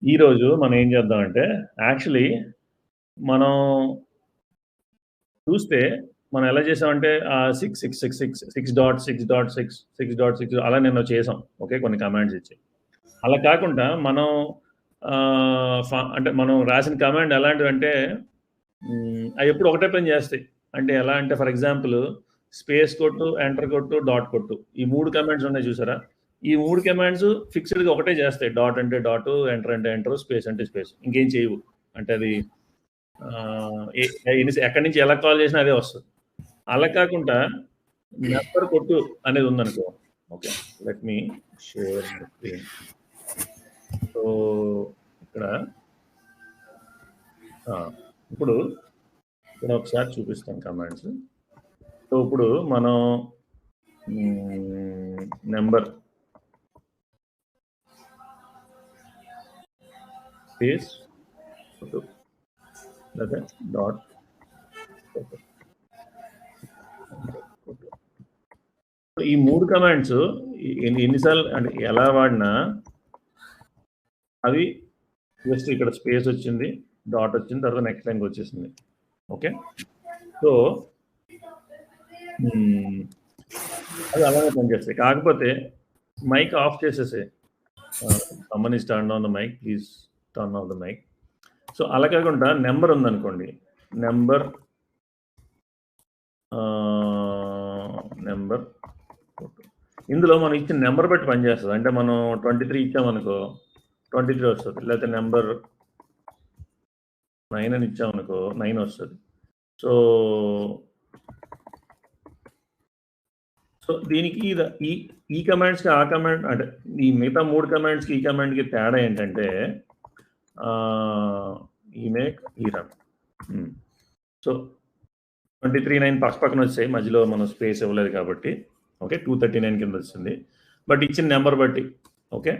ఈరోజు మనం ఏం చేద్దామంటే, యాక్చువల్లీ మనం చూస్తే మనం ఎలా చేసామంటే 6, 6, 6, 6, 6.6.6, 6.6 అలా నిన్న చేసాం. ఓకే. కొన్ని కమాండ్స్ ఇచ్చి. అలా కాకుండా మనం అంటే మనం రాసిన కమాండ్ ఎలాంటివంటే అవి ఎప్పుడు ఒకటే పని చేస్తాయి. అంటే ఎలా అంటే ఫర్ ఎగ్జాంపుల్ స్పేస్ కొట్టు, ఎంటర్ కొట్టు, డాట్ కొట్టు. ఈ 3 కమాండ్స్ ఉన్నాయి చూసారా? ఈ 3 కమాండ్స్ ఫిక్స్‌డ్‌గా ఒకటే చేస్తాయి. డాట్ అంటే డాటు, ఎంటర్ అంటే ఎంటరు, స్పేస్ అంటే స్పేస్. ఇంకేం చేయవు. అంటే అది ఆహ్, ఎ ఎక్కడి నుంచి ఎలా కాల్ చేసినా అదే వస్తది. అలా కాకుండా నంబర్ కొట్టు అనేది ఉందనుకో. Okay. Let me share my screen. So, ఇక్కడ ఆ! ఇప్పుడు ఇక్కడ ఒకసారి చూపిస్తాను కమాండ్స్. సో, ఇప్పుడు మనం నంబర్ స్పేస్ కొట్టు లేదా డాట్ కొట్టు. కొట్టు. ఈ 3 కమాండ్స్ ఎన్ని సార్లు అంటే ఎలా వాడినా అవి జస్ట్ ఇక్కడ స్పేస్ వచ్చింది, డాట్ వచ్చింది, తర్వాత నెక్స్ట్ లైన్‌కి వచ్చేసింది. ఓకే. సో, అది అలానే పనిచేస్తాయి. కాకపోతే మైక్ ఆఫ్ చేసేసేయి. Someone is turned on the mic. Please turn off the mic. So, అలా కాకుండా నంబర్ ఉందనుకోండి. నంబర్ నంబర్ ఇందులో మనం ఇచ్చిన నంబర్ బట్టి పనిచేస్తది. అంటే మనం 23 ఇచ్చామనుకో 23 వస్తది. లేకపోతే నంబర్ 9 అని ఇచ్చామనుకో 9 వస్తది. సో, దీనికి ఈ కమాండ్స్‌కి ఆ కమాండ్ అంటే ఈ మిగతా 3 కమాండ్స్‌కి ఈ కమాండ్‌కి తేడా ఏంటంటే ఈ మేక్ ఈ రన్. సో 23, 9 పక్కన వచ్చాయి. మధ్యలో మనం స్పేస్ ఇవ్వలేదు కాబట్టి. ఓకే. 239 కింద వచ్చింది. బట్ ఇచ్చిన నెంబర్ బట్టి. ఓకే.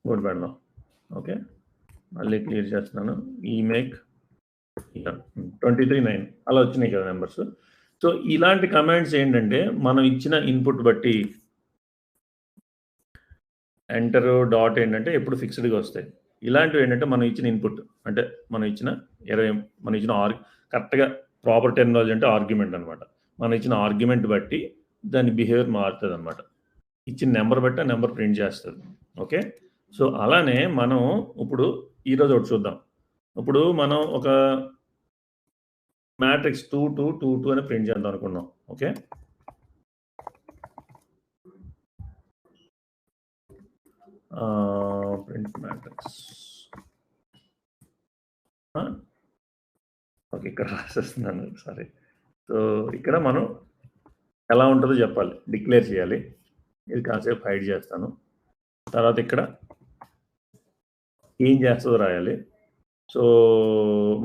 ఇంకోటి పెడదాం. ఓకే. మళ్ళీ క్లియర్ చేస్తున్నాను. ఈ మేక్ 23, 9 అలా వచ్చినాయి కదా నెంబర్స్. సో, ఇలాంటి కమాండ్స్ ఏంటంటే మనం ఇచ్చిన ఇన్పుట్ బట్టి ఎంటర్, డాట్ ఏంటంటే ఎప్పుడు ఫిక్స్డ్‌గా వస్తాయి. ఇలాంటివి ఏంటంటే మనం ఇచ్చిన ఇన్పుట్ అంటే మనం ఇచ్చిన 20 మనం ఇచ్చిన కరెక్ట్‌గా ప్రాపర్ టెర్మినాలజీ అంటే ఆర్గ్యుమెంట్ అనమాట. మనం ఇచ్చిన ఆర్గ్యుమెంట్ బట్టి దాని బిహేవియర్ మారుతదనమాట. ఇచ్చిన నంబర్ బట్టి ఆ నంబర్ ప్రింట్ చేస్తది. ఓకే. సో, అలానే మనం ఇప్పుడు ఈరోజు ఒకటి చూద్దాం. ఇప్పుడు మనం ఒక మ్యాట్రిక్స్ 2, 2, 2, 2 అని ప్రింట్ చేద్దాం అనుకున్నాం. ఓకే. Print matrix. ఓకే. ఇక్కడ రాసేస్తున్నాను. సారీ. సో, ఇక్కడ మనం ఎలా ఉంటదో చెప్పాలి. డిక్లేర్ చేయాలి. ఇది కాసేపు హైడ్ చేస్తాను. తర్వాత ఇక్కడ ఏం చేస్తదో రాయాలి. సో,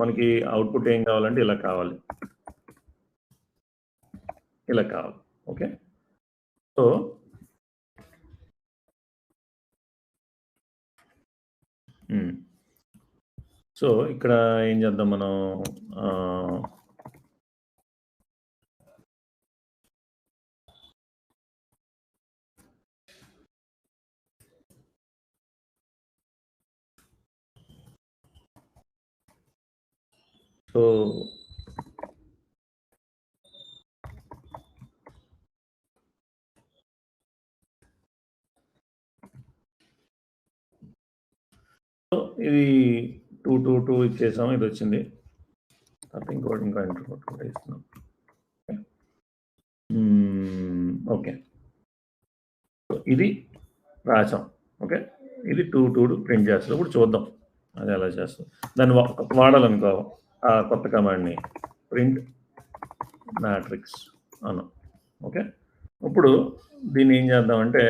మనకి అవుట్‌పుట్ ఏం కావాలంటే ఇలా కావాలి. ఇలా కావాలి. ఓకే. సో, సో, ఇక్కడ ఏం చేద్దాం మనం సో, ఇది 2, 2, 2 ఇచ్చేసాము. ఇది వచ్చింది. తర్వాత ఇంకో ఎంటర్ కొట్టుకుంటే ఇస్తున్నాం. ఓకే. ఇది రాసాం. ఓకే. ఇది 2, 2 ప్రింట్ చేస్తాం. ఇప్పుడు చూద్దాం అది ఎలా చేస్తాం. దాన్ని వాడాలనుకో ఆ కొత్త కమాండ్‌ని ప్రింట్ మ్యాట్రిక్స్ అన్నాం. ఓకే. ఇప్పుడు దీన్ని ఏం చేద్దామంటే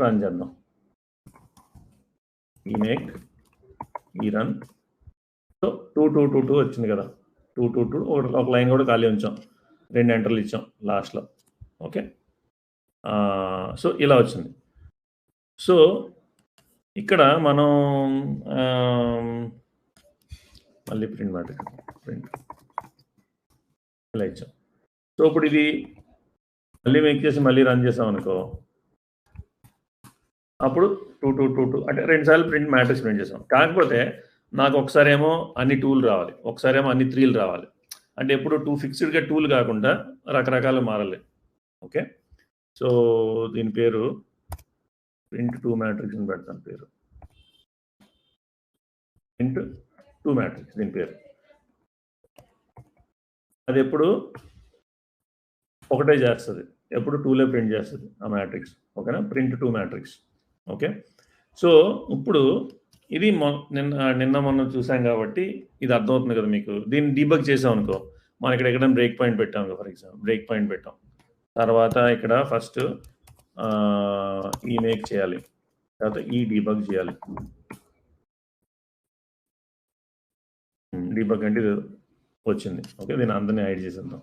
రన్ చేద్దాం. ఈ మేక్ ఈ రన్. సో 2, 2, 2, 2 వచ్చింది కదా. 2, 2, 2 ఒక లైన్ కూడా ఖాళీ ఉంచాం. 2 ఎంటర్లు ఇచ్చాం లాస్ట్‌లో. ఓకే. సో, ఇలా వచ్చింది. సో, ఇక్కడ మనం మళ్ళీ ప్రింట్ మ్యాట్రిక్స్ ప్రింట్ ఇలా ఇచ్చాం. సో, ఇప్పుడు ఇది మళ్ళీ మేక్ చేసి మళ్ళీ రన్ చేసామనుకో అప్పుడు 2, 2, 2, 2 అంటే 2 సార్లు మ్యాట్రిక్స్ ప్రింట్ చేసాం. కాకపోతే నాకు ఒకసారేమో అన్ని 2లు రావాలి. ఒకసారేమో అన్ని 3లు రావాలి. అంటే ఎప్పుడు 2 ఫిక్స్‌డ్‌గా 2లు కాకుండా రకరకాలుగా మారాలి. ఓకే. సో, దీని పేరు ప్రింట్ 2 మ్యాట్రిక్స్ అని పెడతాను పేరు. ప్రింట్ 2 మ్యాట్రిక్స్ దీని పేరు. అది ఎప్పుడు ఒకటే చేస్తది. ఎప్పుడు 2లే ప్రింట్ చేస్తది ఆ మ్యాట్రిక్స్. ఓకేనా? Print 2 matrix. ఓకే. సో, ఇప్పుడు ఇది నిన్న మొన్న చూసాం కాబట్టి ఇది అర్థమవుతుంది కదా మీకు. దీన్ని డీబగ్ చేసామనుకో, మనం ఇక్కడ ఎక్కడైనా బ్రేక్ పాయింట్ పెట్టాం ఫర్ ఎగ్జాంపుల్ బ్రేక్ పాయింట్ పెట్టాం. తర్వాత ఇక్కడ ఫస్ట్ ఈ మేక్ చేయాలి. తర్వాత ఈ డీబగ్ చేయాలి. డీబగ్ అంటే ఇది వచ్చింది. ఓకే. దీన్ని అందరినీ హైడ్ చేసేద్దాం.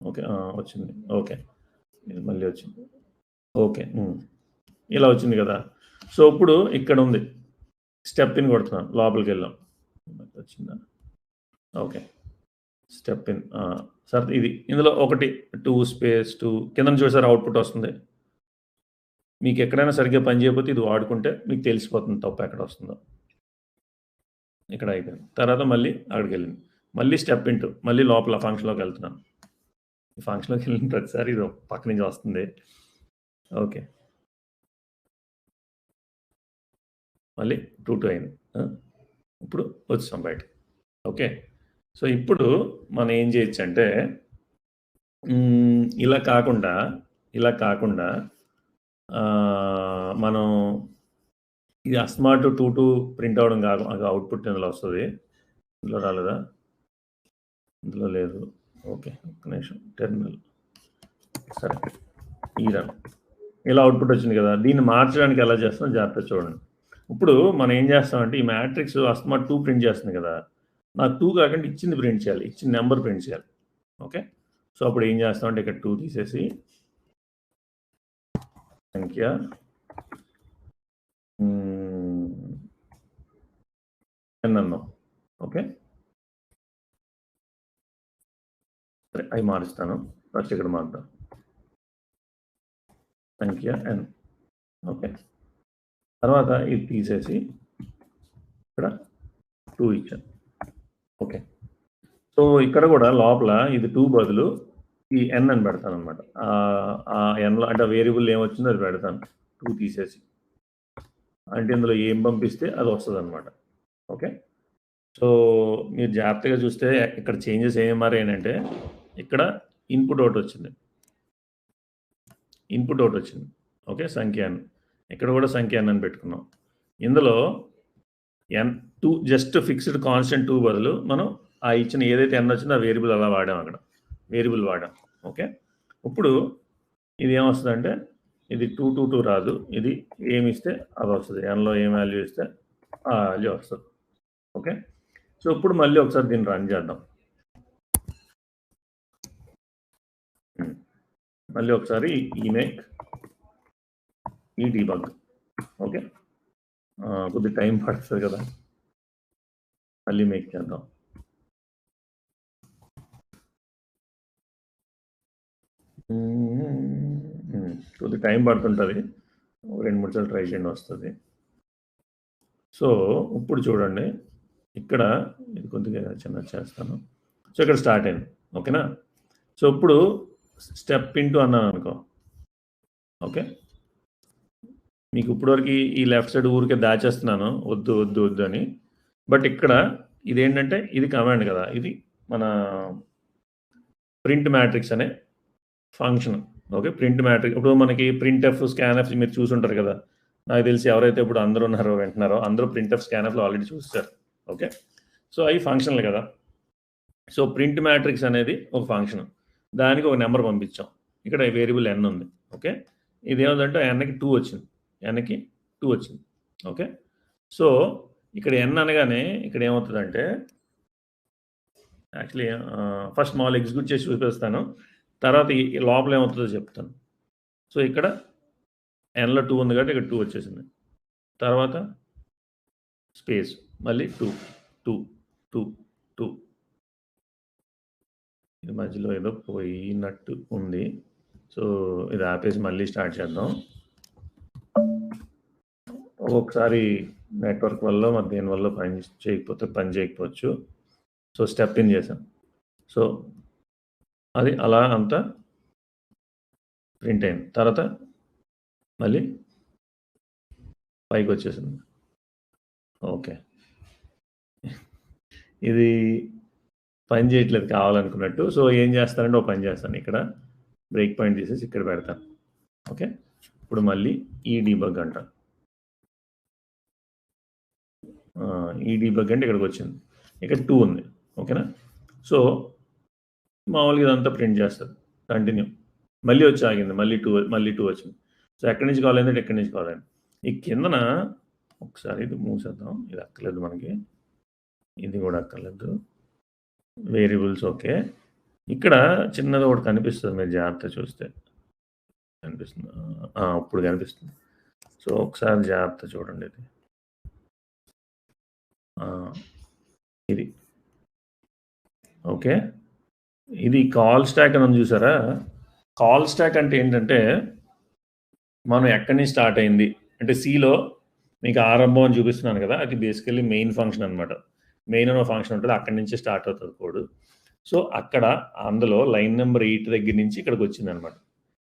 ఓకే. వచ్చింది. ఓకే. ఇది మళ్ళీ వచ్చింది. ఓకే. ఇలా వచ్చింది కదా. సో, ఇప్పుడు ఇక్కడ ఉంది. స్టెప్ ఇన్ కొడుతున్నాను. లోపలికి వెళ్ళాం. వచ్చిందా? ఓకే. Step in. సార్ ఇది ఇందులో ఒకటి 2 స్పేస్ 2 కింద చూసారు అవుట్పుట్ వస్తుంది. మీకు ఎక్కడైనా సరిగ్గా పని చేయకపోతే ఇది వాడుకుంటే మీకు తెలిసిపోతుంది తప్పు ఎక్కడ వస్తుందో. ఇక్కడ అయిపోయింది. తర్వాత మళ్ళీ అక్కడికి వెళ్ళింది. మళ్ళీ స్టెప్ ఇంటూ మళ్ళీ లోపల ఫంక్షన్లోకి వెళ్తున్నాను. ఫంక్షన్లోకి వెళ్ళిన ప్రతిసారి ఇది పక్క నుంచి వస్తుంది. ఓకే. మళ్ళీ 2, 2 అయింది. ఇప్పుడు వచ్చాం బయట. ఓకే. సో, ఇప్పుడు మనం ఏం చేయొచ్చు అంటే ఇలా కాకుండా మనం ఇది అస్మార్ట్ 2 ప్రింట్ అవ్వడం కాదు అవుట్పుట్ ఇందులో వస్తుంది. ఇందులో రాలేదా? ఇందులో లేదు. ఓకే. ఒక్క నిమిషం. టెర్మినల్ సరే ఈ రన్ ఇలా అవుట్పుట్ వచ్చింది కదా. దీన్ని మార్చడానికి ఎలా చేస్తాం జాగ్రత్త చూడండి. ఇప్పుడు మనం ఏం చేస్తామంటే ఈ మ్యాట్రిక్స్ అస్మార్ట్ 2 ప్రింట్ చేస్తుంది కదా. నాకు 2 కాకుండా ఇచ్చింది ప్రింట్ చేయాలి. ఇచ్చిన నెంబర్ ప్రింట్ చేయాలి. ఓకే. సో, అప్పుడు ఏం చేస్తామంటే ఇక్కడ 2 తీసేసి సంఖ్య n అన్నాం. ఓకే. సరే అవి మారుస్తాను. ఫస్ట్ ఇక్కడ మారుతాం. సంఖ్య n. ఓకే. తర్వాత ఇది తీసేసి ఇక్కడ 2 ఇచ్చాను. ఓకే. సో, ఇక్కడ కూడా లోపల ఇది 2 బదులు ఈ n అని పెడతాను అనమాట. ఆ nలో అంటే వేరియబుల్ ఏమొచ్చిందో అది పెడతాను. 2 తీసేసి అంటే ఇందులో ఏం పంపిస్తే అది వస్తుంది అనమాట. ఓకే. సో, మీరు జాగ్రత్తగా చూస్తే ఇక్కడ చేంజెస్ ఏం మారాయంటే ఇక్కడ ఇన్పుట్ ఒకటి వచ్చింది. ఓకే. సంఖ్య n. ఇక్కడ కూడా సంఖ్య n అని పెట్టుకున్నాం. ఇందులో n2 జస్ట్ ఫిక్స్డ్ కాన్స్టెంట్ 2 బదులు మనం ఆ ఇచ్చిన ఏదైతే n వచ్చిందో ఆ వేరియబుల్ అలా వాడాం అక్కడ. వేరియబుల్ వాడాం. ఓకే. ఇప్పుడు ఇది ఏమొస్తుందంటే ఇది 2, 2, 2 రాదు. ఇది ఏమి ఇస్తే అది వస్తుంది. nలో ఏం వాల్యూ ఇస్తే ఆ వాల్యూ వస్తుంది. ఓకే. సో, ఇప్పుడు మళ్ళీ ఒకసారి దీన్ని రన్ చేద్దాం. మళ్ళీ ఒకసారి ఈ మేక్ ఈ డీబగ్. ఓకే. కొద్ది టైం పడుతుంది కదా. మళ్ళీ మేక్ చేద్దాం. కొద్ది టైం పడుతుంటుంది. 2-3 సార్లు ట్రై చేయండి వస్తుంది. సో, ఇప్పుడు చూడండి ఇక్కడ ఇది కొద్దిగా చిన్నది చేస్తాను. సో, ఇక్కడ స్టార్ట్ అయింది. ఓకేనా. సో, ఇప్పుడు స్టెప్ ఇంటూ అన్నాను అనుకో. ఓకే. మీకు ఇప్పటివరకు ఈ లెఫ్ట్ సైడ్ ఊరికే దాచేస్తున్నాను వద్దు అని. బట్ ఇక్కడ ఇదేంటంటే ఇది కమాండ్ కదా. ఇది మన ప్రింట్ మ్యాట్రిక్స్ అనే ఫంక్షన్. ఓకే. ప్రింట్ మ్యాట్రిక్స్ ఇప్పుడు మనకి ప్రింట్ఎఫ్ స్కాన్ఎఫ్ మీరు చూసుంటారు కదా. నాకు తెలిసి ఎవరైతే ఇప్పుడు అందరూ ఉన్నారో వింటున్నారో అందరూ ప్రింట్ఎఫ్ స్కాన్ఎఫ్లో ఆల్రెడీ చూస్తారు. ఓకే. సో, అవి ఫంక్షన్లు కదా. సో, ప్రింట్ మ్యాట్రిక్స్ అనేది ఒక ఫంక్షన్. దానికి ఒక నెంబర్ పంపించాం. ఇక్కడ వేరియబుల్ n ఉంది. ఓకే. ఇది ఏముందంటే nకి 2 వచ్చింది. nకి 2 వచ్చింది. ఓకే. సో, ఇక్కడ n అనగానే ఇక్కడ ఏమవుతుందంటే యాక్చువల్లీ ఫస్ట్ మామూలు ఎగ్జిక్యూట్ చేసి చూపిస్తాను. తర్వాత ఈ లోపల ఏమవుతుందో చెప్తాను. సో, ఇక్కడ nలో 2 ఉంది కాబట్టి ఇక్కడ 2 వచ్చేసింది. తర్వాత స్పేస్ మళ్ళీ 2, 2, 2, 2 ఇది మధ్యలో ఏదో పోయినట్టు ఉంది. సో, ఇది ఆపేసి మళ్ళీ స్టార్ట్ చేద్దాం. ఒక్కొక్కసారి నెట్వర్క్ వల్ల మరి దేని వల్ల పని చేయకపోవచ్చు. సో స్టెప్ ఇన్ చేశాను. సో అది అలా అంతా ప్రింట్ అయింది. తర్వాత మళ్ళీ పైకొచ్చేసింది. ఓకే. ఇది పని చేయట్లేదు కావాలనుకున్నట్టు. సో ఏం చేస్తానంటే ఒక పని చేస్తాను. ఇక్కడ బ్రేక్ పాయింట్ తీసేసి ఇక్కడ పెడతాను. ఓకే. ఇప్పుడు మళ్ళీ ఈ డీబగ్ అంటాను. ఈ డీబగ్ అంటే ఇక్కడికి వచ్చింది. ఇక్కడ 2 ఉంది. ఓకేనా. సో మామూలుగా ఇదంతా ప్రింట్ చేస్తుంది. కంటిన్యూ. మళ్ళీ వచ్చి ఆగింది. మళ్ళీ 2 వచ్చింది. సో ఎక్కడి నుంచి కాల్ అయిందంటే ఎక్కడి నుంచి కాల్ అయింది. ఈ కిందన ఒకసారి ఇది మూసేద్దాం. ఇది అక్కర్లేదు మనకి. ఇది కూడా అక్కర్లేదు. Variables okay. ఇక్కడ చిన్నది ఒకటి కనిపిస్తుంది. మీరు జాగ్రత్త చూస్తే కనిపిస్తుంది. ఇప్పుడు కనిపిస్తుంది. సో ఒకసారి జాగ్రత్త చూడండి. ఇది ఓకే. ఇది కాల్ స్టాక్ అని చూసారా. కాల్ స్టాక్ అంటే ఏంటంటే మనం ఎక్కడి నుంచి స్టార్ట్ అయింది అంటే సిలో మీకు ఆరంభం అని చూపిస్తున్నాను కదా. అది బేసికల్లీ మెయిన్ ఫంక్షన్ అనమాట. మెయిన్ అనే ఫంక్షన్ ఉంటుంది. అక్కడి నుంచి స్టార్ట్ అవుతుంది కోడ్. సో అక్కడ అందులో లైన్ నెంబర్ 8 దగ్గర నుంచి ఇక్కడికి వచ్చింది అనమాట.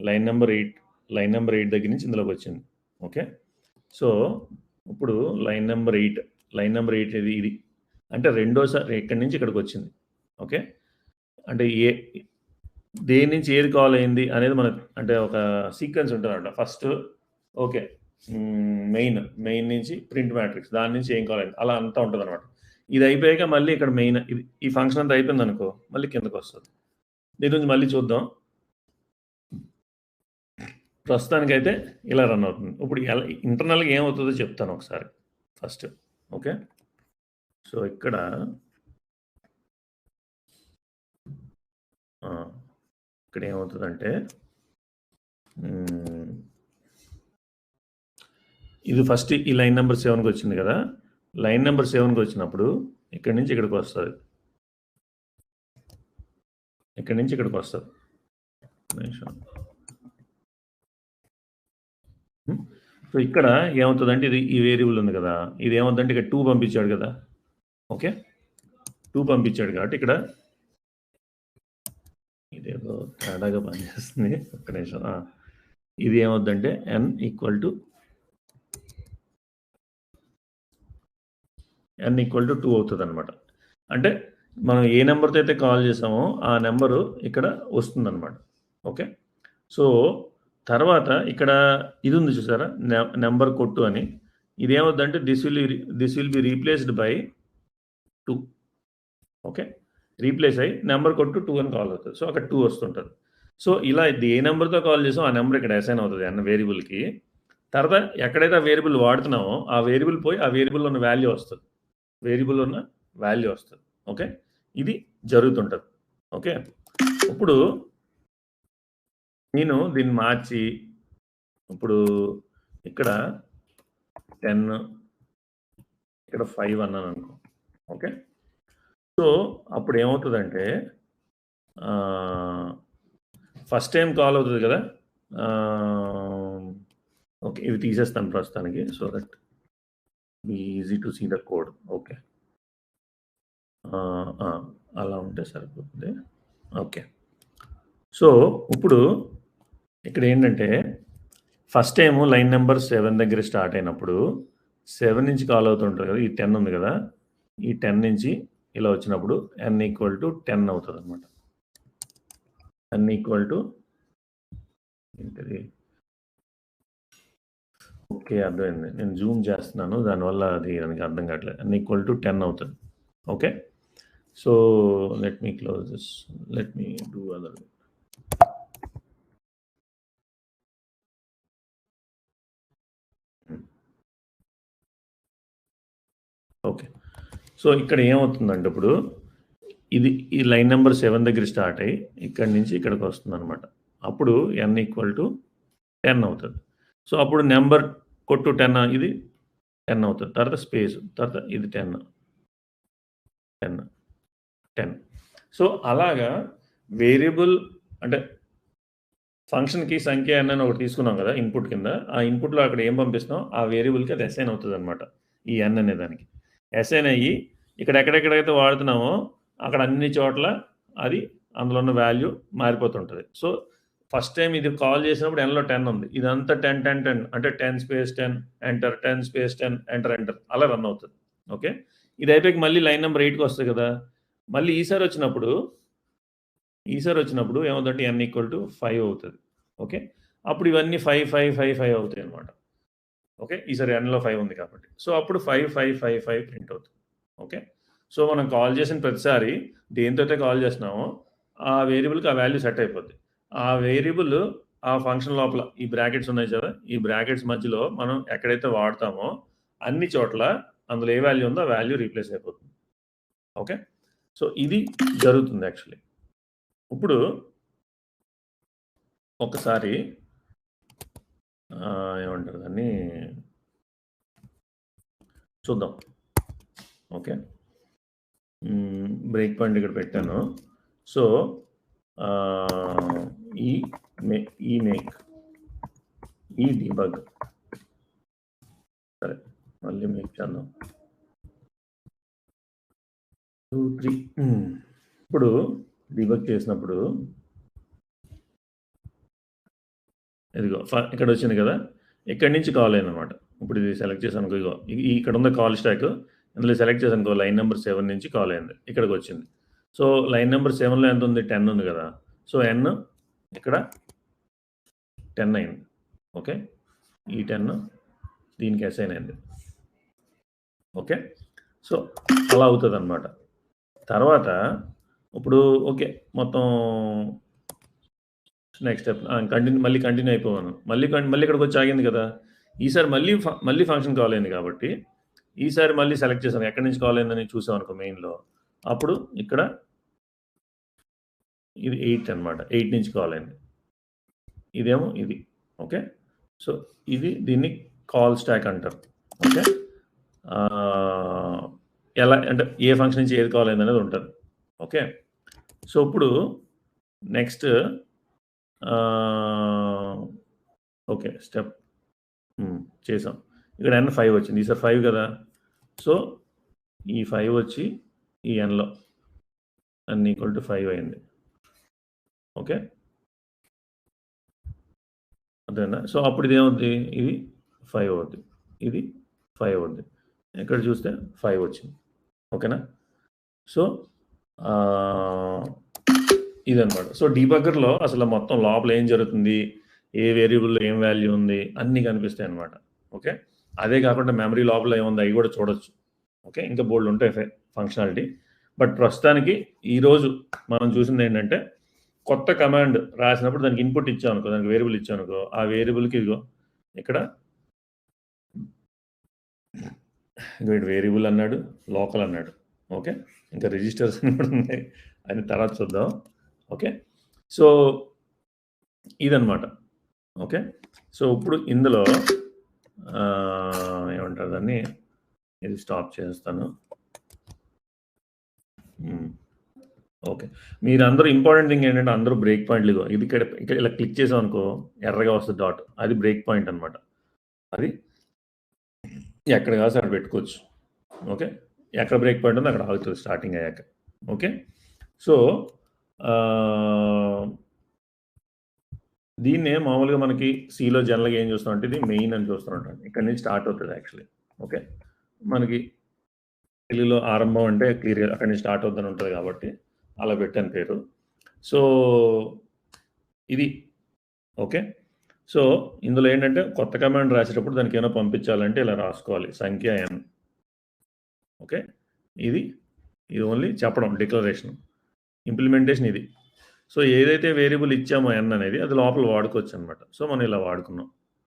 లైన్ నెంబర్ 8 దగ్గర నుంచి ఇందులోకి వచ్చింది. ఓకే. సో ఇప్పుడు లైన్ నెంబర్ 8 ఇది అంటే రెండోసారి ఇక్కడి నుంచి ఇక్కడికి వచ్చింది. ఓకే. అంటే దేని నుంచి ఏది కాల్ అయింది అనేది మనకు అంటే ఒక సీక్వెన్స్ ఉంటుందంట. ఫస్ట్ ఓకే మెయిన్ నుంచి ప్రింట్ మ్యాట్రిక్స్, దాని నుంచి ఏం కాల్ అయింది అలా అంతా ఉంటుంది అనమాట. ఇది అయిపోయాక మళ్ళీ ఇక్కడ మెయిన్ ఈ ఫంక్షన్ అంతా అయిపోయింది అనుకో, మళ్ళీ కిందకు వస్తుంది. దీని నుంచి మళ్ళీ చూద్దాం. ప్రస్తుతానికైతే ఇలా రన్ అవుతుంది. ఇప్పుడు ఎలా ఇంటర్నల్గా ఏమవుతుందో చెప్తాను ఒకసారి ఫస్ట్. ఓకే. సో ఇక్కడ ఏమవుతుందంటే ఇది ఫస్ట్ ఈ లైన్ నెంబర్ 7కి వచ్చింది కదా. లైన్ నెంబర్ 7కి వచ్చినప్పుడు ఇక్కడి నుంచి ఇక్కడికి వస్తుంది. ఇక్కడి నుంచి ఇక్కడికి వస్తుంది. సో ఇక్కడ ఏమవుతుందంటే ఇది ఈ వేరియబుల్ ఉంది కదా, ఇది ఏమవుతుందంటే ఇక్కడ 2 పంపించాడు కదా. ఓకే. 2 పంపించాడు కాబట్టి ఇక్కడ ఇదేదో తేడాగా పనిచేస్తుంది. ఒక్క నిమిషం. ఇది ఏమవుద్దంటే n ఈక్వల్ టు 2 అవుతుంది అనమాట. అంటే మనం ఏ నెంబర్తో అయితే కాల్ చేసామో ఆ నెంబరు ఇక్కడ వస్తుందన్నమాట. ఓకే. సో తర్వాత ఇక్కడ ఇది ఉంది చూసారా, నెంబర్ కొట్టు అని. ఇది ఏమవుద్దంటే this will be replaced by 2. Okay. Replace అయ్యి నెంబర్ కొట్టు 2 అని కాల్ అవుతుంది. సో అక్కడ 2 వస్తుంటుంది. సో ఇలా ఏ నెంబర్తో కాల్ చేసామో ఆ నెంబర్ ఇక్కడ అసైన్ అవుతుంది అన్న వేరియబుల్కి. తర్వాత ఎక్కడైతే ఆ వేరియబుల్ వాడుతున్నామో ఆ వేరియబుల్ పోయి ఆ వేరియబుల్ ఉన్న వాల్యూ వస్తుంది. ఓకే. ఇది జరుగుతుంటుంది. ఓకే. ఇప్పుడు నేను దీన్ని మార్చి ఇప్పుడు ఇక్కడ 10 ఇక్కడ 5 అన్నాను అనుకో. ఓకే. సో అప్పుడు ఏమవుతుందంటే ఫస్ట్ టైం కాల్ అవుతుంది కదా. ఓకే. ఇవి తీసేస్తాను ప్రస్తుతానికి so that easy to see the code. Okay. అలా ఉంటే సరిపోతుంది. ఓకే. సో ఇప్పుడు ఇక్కడ ఏంటంటే ఫస్ట్ టైము లైన్ నెంబర్ 7 దగ్గర స్టార్ట్ అయినప్పుడు 7 నుంచి కాల్ అవుతుంటుంది కదా. ఈ 10 ఉంది కదా, ఈ 10 నుంచి ఇలా వచ్చినప్పుడు n ఈక్వల్ టు 10 అవుతుంది అనమాట. n ఈక్వల్ టు ఏంటిది. ఓకే, అర్థమైంది. నేను జూమ్ చేస్తున్నాను, దానివల్ల అది ನನಗೆ అర్థం కావట్లేదు. n ఈక్వల్ టు 10 అవుతుంది. Okay. So let me close this, let me do other. Okay. So ఇక్కడ ఏమవుతుందంటే ఇప్పుడు ఈ లైన్ నెంబర్ 7 దగ్గర స్టార్ట్ అయ్యి ఇక్కడి నుంచి ఇక్కడికి వస్తుంది అనమాట. అప్పుడు n ఈక్వల్ టు 10 అవుతుంది. సో అప్పుడు నెంబర్ కొట్టు 10, ఇది 10 అవుతుంది. తర్వాత స్పేస్, తర్వాత ఇది 10. సో అలాగా వేరియబుల్ అంటే ఫంక్షన్‌కి సంఖ్య n అని ఒకటి తీసుకున్నాం కదా! ఇన్‌పుట్ కింద. ఆ ఇన్‌పుట్‌లో అక్కడ ఏం పంపిస్తున్నాం, ఆ వేరియబుల్‌కి అది అసైన్ అవుతదనమాట. ఈ n అనే దానికి. అసైన్ అయ్యి ఇక్కడ ఎక్కడెక్కడైతే వాడుతున్నామో అక్కడ అన్ని చోట్ల అది అందులో ఉన్న వాల్యూ మారిపోతుంటది. సో, ఫస్ట్ టైమ్ ఇది కాల్ చేసినప్పుడు nలో 10 ఉంది. ఇదంతా 10, 10, 10 అంటే 10 space 10 enter, 10 space 10 enter, enter అలా రన్ అవుతది. ఓకే. ఇది అయిపోయాక మళ్ళీ లైన్ నంబర్ 8కి వస్తది కదా! మళ్ళీ ఈసారి వచ్చినప్పుడు ఏమవుతుందంటే n = 5 అవుతది. ఓకే. అప్పుడు ఇవన్నీ 5, 5, 5, 5 అవుతాయన్నమాట. ఓకే. ఈసారి nలో 5 ఉంది కాబట్టి. సో, అప్పుడు 5, 5, 5, 5 ప్రింట్ అవుతుంది. ఓకే. సో, మనం కాల్ చేసిన ప్రతిసారి దేనితో అయితే కాల్ చేస్తున్నామో ఆ వేరియబుల్‌కి ఆ వాల్యూ సెట్ అయిపోద్ది. ఆ వేరియబుల్ ఆ ఫంక్షన్ లోపల ఈ బ్రాకెట్స్ ఉన్నాయి కదా! ఈ బ్రాకెట్స్ మధ్యలో మనం ఎక్కడైతే వాడతామో అన్ని చోట్ల అందులో ఏ వాల్యూ ఉందో ఆ వాల్యూ రీప్లేస్ అయిపోతుంది. ఓకే. సో, ఇది జరుగుతుంది యాక్చువల్లీ. ఇప్పుడు ఒకసారి ఏమంటారు దాన్ని చూద్దాం. ఓకే. బ్రేక్ పాయింట్ ఇక్కడ పెట్టాను. సో, ఈ మేక్ ఈ డీబగ్ సరే మళ్ళీ మేక్ చేద్దాం. 2, 3 ఇప్పుడు డీబగ్ చేసినప్పుడు ఇదిగో ఇక్కడ వచ్చింది కదా! ఇక్కడి నుంచి కాల్ అయిందనమాట. ఇప్పుడు ఇది సెలెక్ట్ చేశాను ఇగో ఇక్కడ ఉంది కాల్ స్టాక్. ఇందులో సెలెక్ట్ చేశాను లైన్ నెంబర్ 7 నుంచి కాల్ అయింది. ఇక్కడికి వచ్చింది. సో, లైన్ నెంబర్ 7లో ఎంత ఉంది? 10 ఉంది కదా! సో, n ఇక్కడ 10 అయింది. ఓకే. ఈ 10 దీనికి అసైన్ అయింది. ఓకే. సో, అలా అవుతదనమాట. తర్వాత ఇప్పుడు ఓకే. మొత్తం నెక్స్ట్ స్టెప్ మళ్ళీ కంటిన్యూ అయిపోయాను. మళ్ళీ ఇక్కడికొచ్చి ఆగింది కదా! ఈసారి మళ్ళీ ఫంక్షన్ కాల్ అయింది కాబట్టి ఈసారి మళ్ళీ సెలెక్ట్ చేశాను. ఎక్కడి నుంచి కాల్ అయిందని చూసామనుకో మెయిన్‌లో. అప్పుడు ఇక్కడ ఇది 8 అనమాట. 8 నుంచి కాల్ అయింది. ఇదేమో ఇది. ఓకే. సో, దీన్ని కాల్ స్టాక్ అంటారు. ఓకే. ఎలా అంటే ఏ ఫంక్షన్ నుంచి ఏది కాల్ అయిందనేది ఉంటది. ఓకే. సో, ఇప్పుడు నెక్స్ట్ ఓకే. స్టెప్ చేసాం. ఇక్కడ n 5 వచ్చింది. ఈసారి 5 కదా! సో, ఈ 5 వచ్చి ఈ nలో n = 5 అయింది. ఓకే. అర్థమైందా? సో, అప్పుడు ఇదేమవుద్ది? ఇది 5 అవుద్ది. ఇది 5 అవుద్ది. ఇక్కడ చూస్తే 5 వచ్చింది. ఓకేనా? సో, ఇదనమాట. సో, డీబగ్గర్‌లో అసలు మొత్తం లోపల ఏం జరుగుతుంది? ఏ వేరియబుల్‌లో ఏం వాల్యూ ఉంది? అన్నీ కనిపిస్తాయన్నమాట. ఓకే. అదే కాకుండా మెమరీ లోపల ఏముంది అవి కూడా చూడొచ్చు. ఓకే. ఇంకా బోలెడుంటాయి ఫంక్షనాలిటీ. బట్ ప్రస్తుతానికి ఈరోజు మనం చూసిందేంటంటే కొత్త కమాండ్ రాసినప్పుడు దానికి ఇన్పుట్ ఇచ్చామనుకో, దానికి వేరియబుల్ ఇచ్చామనుకో, ఆ వేరియబుల్‌కి ఇదిగో ఇక్కడ వేరియబుల్ అన్నాడు, లోకల్ అన్నాడు. ఓకే. ఇంకా రిజిస్టర్స్ కూడా ఉన్నాయి. అని తర్వాత చూద్దాం. ఓకే. సో, ఇదనమాట. ఓకే. సో, ఇప్పుడు ఇందులో ఏమంటారు దాన్ని? ఇది స్టాప్ చేస్తాను. ఓకే. మీరందరూ ఇంపార్టెంట్ థింగ్ ఏంటంటే అందరూ బ్రేక్ పాయింట్లు ఇగో ఇది ఇక్కడ ఇలా క్లిక్ చేసామనుకో ఎర్రగా వస్తుంది డాట్. అది బ్రేక్ పాయింట్ అనమాట. అది ఎక్కడ కావాల్సి అక్కడ పెట్టుకోవచ్చు. ఓకే. ఎక్కడ బ్రేక్ పాయింట్ ఉందో అక్కడ ఆగుతుంది స్టార్టింగ్ అయ్యాక. ఓకే. సో, దీన్నే మామూలుగా మనకి సిలో జనరల్‌గా ఏం చూస్తామంటే ఇది మెయిన్ అని చూస్తూ ఉంటాం. ఇక్కడ నుంచి స్టార్ట్ అవుతది యాక్చువల్లీ. ఓకే. మనకి తెలుగులో ఆరంభం అంటే క్లియర్‌గా అక్కడి నుంచి స్టార్ట్ అవుద్దని ఉంటది కాబట్టి అలా పెట్టాను పేరు. సో, ఇది ఓకే. సో, ఇందులో ఏంటంటే కొత్త కమాండ్ రాసేటప్పుడు దానికి ఏమైనా పంపించాలంటే ఇలా రాసుకోవాలి. సంఖ్య n. ఓకే. ఇది ఓన్లీ చెప్పడం డిక్లరేషన్. ఇంప్లిమెంటేషన్ ఇది. సో, ఏదైతే వేరియబుల్ ఇచ్చామో n అనేది అది లోపల వాడుకోవచ్చనమాట. సో, మనం ఇలా వాడుకున్నాం.